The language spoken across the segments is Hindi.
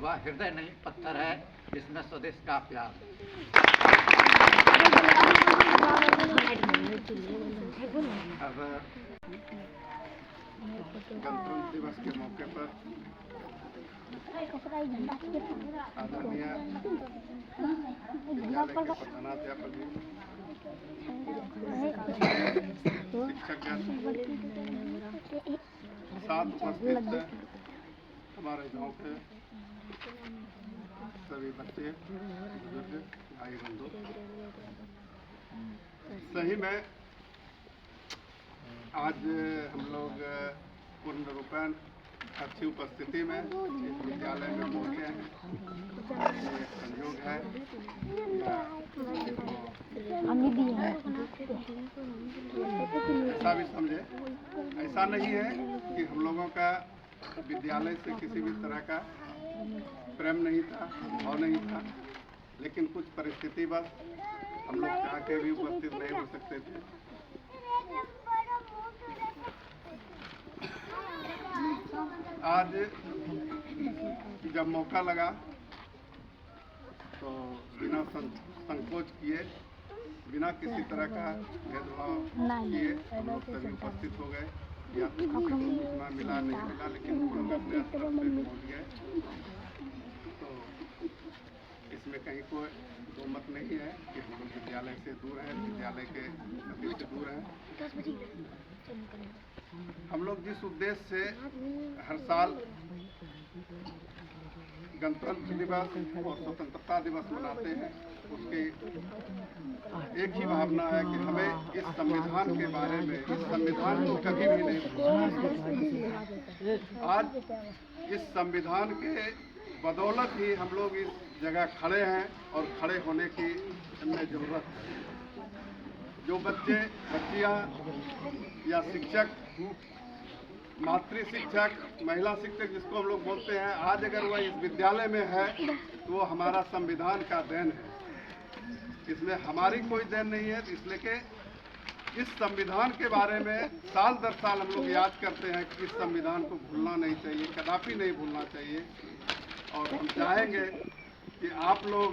वह हृदय नहीं पत्थर है जिसमें स्वदेश का प्यार। अब गणतंत्र दिवस के मौके पर आदरणीय विद्यालय के प्रधानाध्यापक जी, शिक्षकगण, साथ उपस्थित हमारे गांव के सभी बच्चे, बुजुर्ग, भाई बंधु, सही में आज हम लोग पूर्ण रूपेण अच्छी उपस्थिति में इस विद्यालय में पहुँचे हैं। ये संयोग है ऐसा भी समझे, ऐसा नहीं है कि हम लोगों का विद्यालय से किसी भी तरह का प्रेम नहीं था, भाव नहीं था, लेकिन कुछ परिस्थिति बस हम लोग चाह के भी उपस्थित नहीं हो सकते थे। आज जब मौका लगा तो बिना संकोच किए, बिना किसी तरह का भेदभाव किए हम लोग सभी उपस्थित हो गए। या सूचना मिला नहीं मिला, लेकिन हम लोग अपने स्तर से पहुँच गए। तो इसमें कहीं कोई दो मत नहीं है कि हम लोग विद्यालय से दूर हैं, विद्यालय के नतीजे से दूर हैं। हम लोग जिस उद्देश्य से हर साल गणतंत्र दिवस और स्वतंत्रता दिवस मनाते हैं, उसकी एक ही भावना है कि हमें इस संविधान के बारे में, इस संविधान को कभी भी नहीं भूलना। आज इस संविधान के बदौलत ही हम लोग इस जगह खड़े हैं और खड़े होने की हमें जरूरत है। जो बच्चे, बच्चियां या शिक्षक, मातृ शिक्षक, महिला शिक्षक जिसको हम लोग बोलते हैं, आज अगर वह इस विद्यालय में है तो वो हमारा संविधान का देन है। इसमें हमारी कोई देन नहीं है, इसलिए कि इस संविधान के बारे में साल दर साल हम लोग याद करते हैं कि इस संविधान को भूलना नहीं चाहिए, कदापि नहीं भूलना चाहिए। और हम चाहेंगे कि आप लोग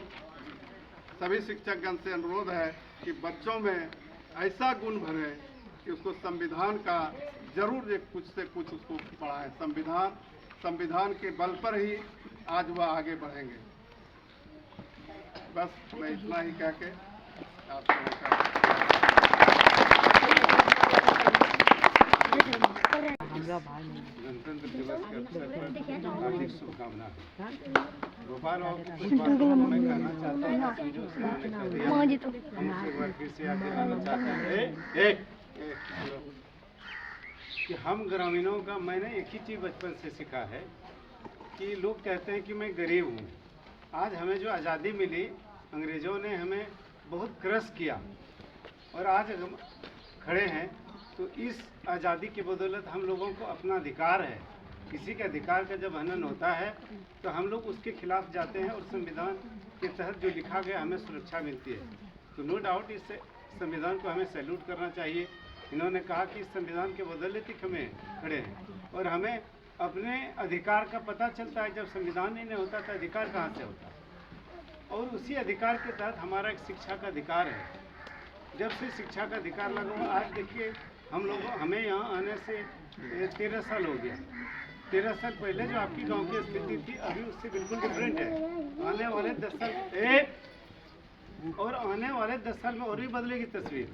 सभी शिक्षकगण से अनुरोध है कि बच्चों में ऐसा गुण भरे कि उसको संविधान का जरूर एक कुछ से कुछ उसको पढ़ाएं। संविधान के बल पर ही आज वह आगे बढ़ेंगे। बस मैं इतना ही कह के आप लोगों का गणतंत्र दिवस के अवसर पर हार्दिक शुभकामनाएं। गोपाल और मैं कहना चाहता हूँ फिर से याद दिलाना चाहता हूँ कि हम ग्रामीणों का, मैंने एक ही चीज़ बचपन से सीखा है कि लोग कहते हैं कि मैं गरीब हूँ। आज हमें जो आज़ादी मिली, अंग्रेज़ों ने हमें बहुत क्रश किया और आज हम खड़े हैं। तो इस आज़ादी की बदौलत हम लोगों को अपना अधिकार है, किसी के अधिकार का जब हनन होता है तो हम लोग उसके खिलाफ जाते हैं और संविधान के तहत जो लिखा गया हमें सुरक्षा मिलती है। तो नो डाउट इस संविधान को हमें सैल्यूट करना चाहिए। इन्होंने कहा कि इस संविधान के बदौलत ही हमें खड़े हैं और हमें अपने अधिकार का पता चलता है। जब संविधान ही नहीं होता तो अधिकार कहाँ से होता? और उसी अधिकार के तहत हमारा एक शिक्षा का अधिकार है। जब से शिक्षा का अधिकार लगा हुआ, आज देखिए हमें यहाँ आने से 13 साल हो गया। 13 साल पहले जो आपकी गांव की स्थिति थी अभी उससे बिल्कुल डिफरेंट है। आने वाले 10 साल में और भी बदलेगी तस्वीर।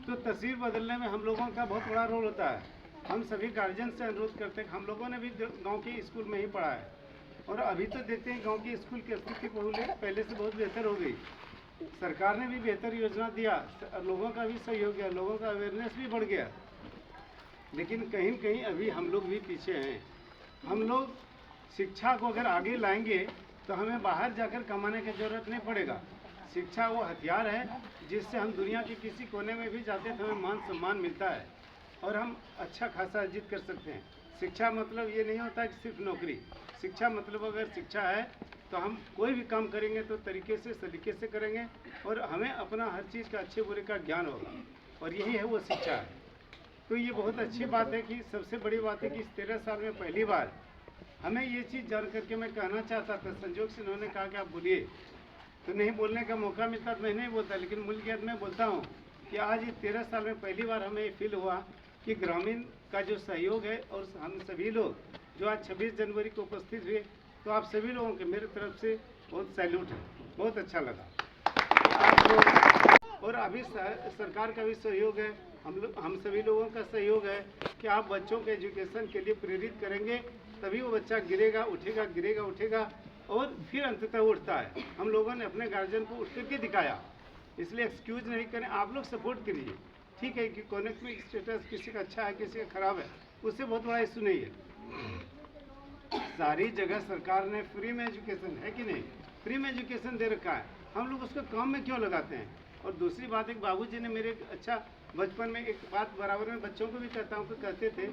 तो तस्वीर बदलने में हम लोगों का बहुत बड़ा रोल होता है। हम सभी गार्जियन से अनुरोध करते हैं, हम लोगों ने भी गांव के स्कूल में ही पढ़ा है और अभी तो देखते हैं गांव के स्कूल की स्थिति पहले से बहुत बेहतर हो गई। सरकार ने भी बेहतर योजना दिया, लोगों का भी सहयोग किया, लोगों का अवेयरनेस भी बढ़ गया। लेकिन कहीं कहीं अभी हम लोग भी पीछे हैं। हम लोग शिक्षा को अगर आगे लाएंगे तो हमें बाहर जाकर कमाने की जरूरत नहीं पड़ेगा। शिक्षा वो हथियार है जिससे हम दुनिया के किसी कोने में भी जाते तो हमें मान सम्मान मिलता है और हम अच्छा खासा अर्जित कर सकते हैं। शिक्षा मतलब ये नहीं होता कि सिर्फ नौकरी। शिक्षा मतलब अगर शिक्षा है तो हम कोई भी काम करेंगे तो तरीके से सलीके से करेंगे और हमें अपना हर चीज़ का अच्छे बुरे का ज्ञान होगा और यही है वो शिक्षा है। तो ये बहुत अच्छी बात है कि सबसे बड़ी बात है कि इस 13 साल में पहली बार हमें ये चीज़ जान करके मैं कहना चाहता था, संजोग से उन्होंने कहा कि आप बोलिए, तो नहीं बोलने का मौका मिलता तो मैं नहीं बोलता, लेकिन मूल्यज्ञान में बोलता हूँ कि आज ये 13 साल में पहली बार हमें ये फील हुआ कि ग्रामीण का जो सहयोग है और हम सभी लोग जो आज 26 जनवरी को उपस्थित हुए, तो आप सभी लोगों के मेरे तरफ से बहुत सैल्यूट है, बहुत अच्छा लगा आप लोग। और अभी सरकार का भी सहयोग है, हम सभी लोगों का सहयोग है कि आप बच्चों के एजुकेशन के लिए प्रेरित करेंगे, तभी वो बच्चा गिरेगा उठेगा, गिरेगा उठेगा और फिर अंततः उठता है। हम लोगों ने अपने गार्जियन को उठ करके दिखाया, इसलिए एक्सक्यूज नहीं करें, आप लोग सपोर्ट करिए। ठीक है कि इकोनॉमिक स्टेटस किसी का अच्छा है किसी का खराब है, उससे बहुत बड़ा इशू नहीं है। सारी जगह सरकार ने फ्री में एजुकेशन है कि नहीं, फ्री में एजुकेशन दे रखा है, हम लोग उसको काम में क्यों लगाते हैं। और दूसरी बात, एक बाबूजी ने मेरे अच्छा बचपन में एक बात बराबर में बच्चों को भी कहता हूँ, तो कहते थे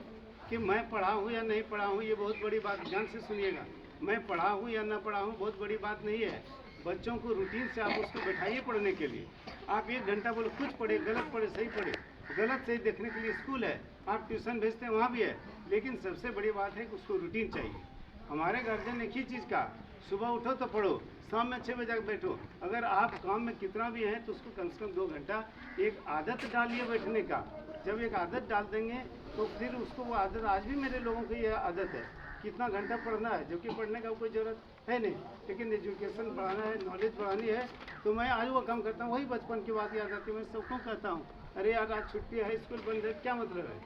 कि मैं पढ़ा हूँ या नहीं पढ़ा हूँ ये बहुत बड़ी बात, ध्यान से सुनिएगा, मैं पढ़ा हूँ या ना पढ़ा हूँ बहुत बड़ी बात नहीं है। बच्चों को रूटीन से आप उसको बैठाइए पढ़ने के लिए। आप 1 घंटा बोलो कुछ पढ़े, गलत पढ़े, सही पढ़े, गलत सही देखने के लिए स्कूल है, आप ट्यूशन भेजते हैं वहाँ भी है, लेकिन सबसे बड़ी बात है कि उसको रूटीन चाहिए। हमारे गार्जियन एक ही चीज़ का, सुबह उठो तो पढ़ो, शाम में 6 बजे बैठो। अगर आप काम में कितना भी है तो उसको कम से कम 2 घंटा एक आदत डालिए बैठने का। जब एक आदत डाल देंगे तो फिर उसको वो आदत, आज भी मेरे लोगों की ये आदत है कितना घंटा पढ़ना है, जो कि पढ़ने का कोई ज़रूरत है नहीं, लेकिन एजुकेशन बढ़ाना है, नॉलेज बढ़ानी है, तो मैं आज वो काम करता हूँ। वही बचपन की बात याद आती है, मैं सबको कहता हूँ, अरे यार आज छुट्टी है, स्कूल बंद है, क्या मतलब है,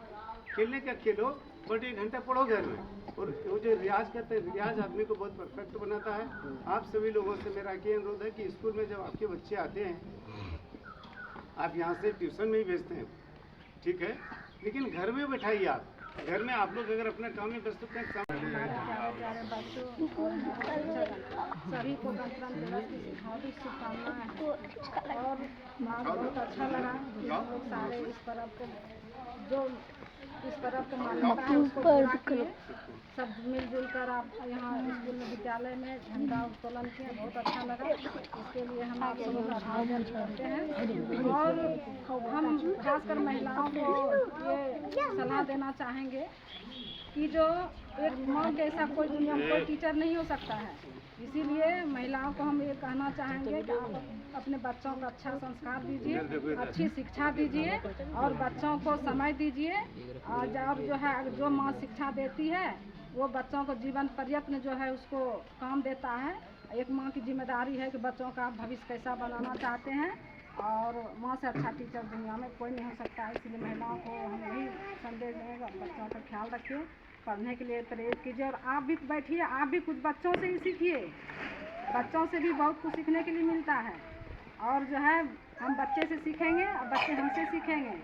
खेलने का खेलो, बट 1 घंटा पढ़ो घर में। और वो जो रियाज करते हैं, रियाज आदमी को बहुत परफेक्ट बनाता है। आप सभी लोगों से मेरा ये अनुरोध है कि स्कूल में जब आपके बच्चे आते हैं, आप यहाँ से ट्यूशन में ही भेजते हैं, ठीक है, लेकिन घर में बैठाइए आप। घर में आप लोग अगर अपने काम में व्यस्त हैं, प्यारे बच्चों सभी को गणतंत्र दिवस की हार्दिक शुभकामनाएं। और बहुत अच्छा लगा हम लोग सारे इस पर्व को, जो इस पर्व को मान्यता है उसको पूरा किए, सब मिलजुल कर आप यहाँ स्कूल में विद्यालय में झंडा उत्तोलन किए, बहुत अच्छा लगा। इसके लिए हम आप लोगों का आभार करते हैं। और हम खासकर महिलाओं को ये सलाह देना चाहेंगे कि जो एक माँ जैसा कोई दुनिया में कोई टीचर नहीं हो सकता है, इसीलिए महिलाओं को हम ये कहना चाहेंगे कि आप अपने बच्चों को अच्छा संस्कार दीजिए, अच्छी शिक्षा दीजिए और बच्चों को समय दीजिए। और जो है जो माँ शिक्षा देती है वो बच्चों को जीवन पर्यंत जो है उसको काम देता है। एक माँ की जिम्मेदारी है कि बच्चों का भविष्य कैसा बनाना चाहते हैं, और माँ से अच्छा टीचर दुनिया में कोई नहीं हो सकता है। इसलिए महिलाओं को हम यही संदेश देंगे, बच्चों का ख्याल रखिए, पढ़ने के लिए प्रेरित कीजिए। और आप भी बैठिए, आप भी कुछ बच्चों से ही सीखिए, बच्चों से भी बहुत कुछ सीखने के लिए मिलता है। और जो है हम बच्चे से सीखेंगे और बच्चे हमसे सीखेंगे,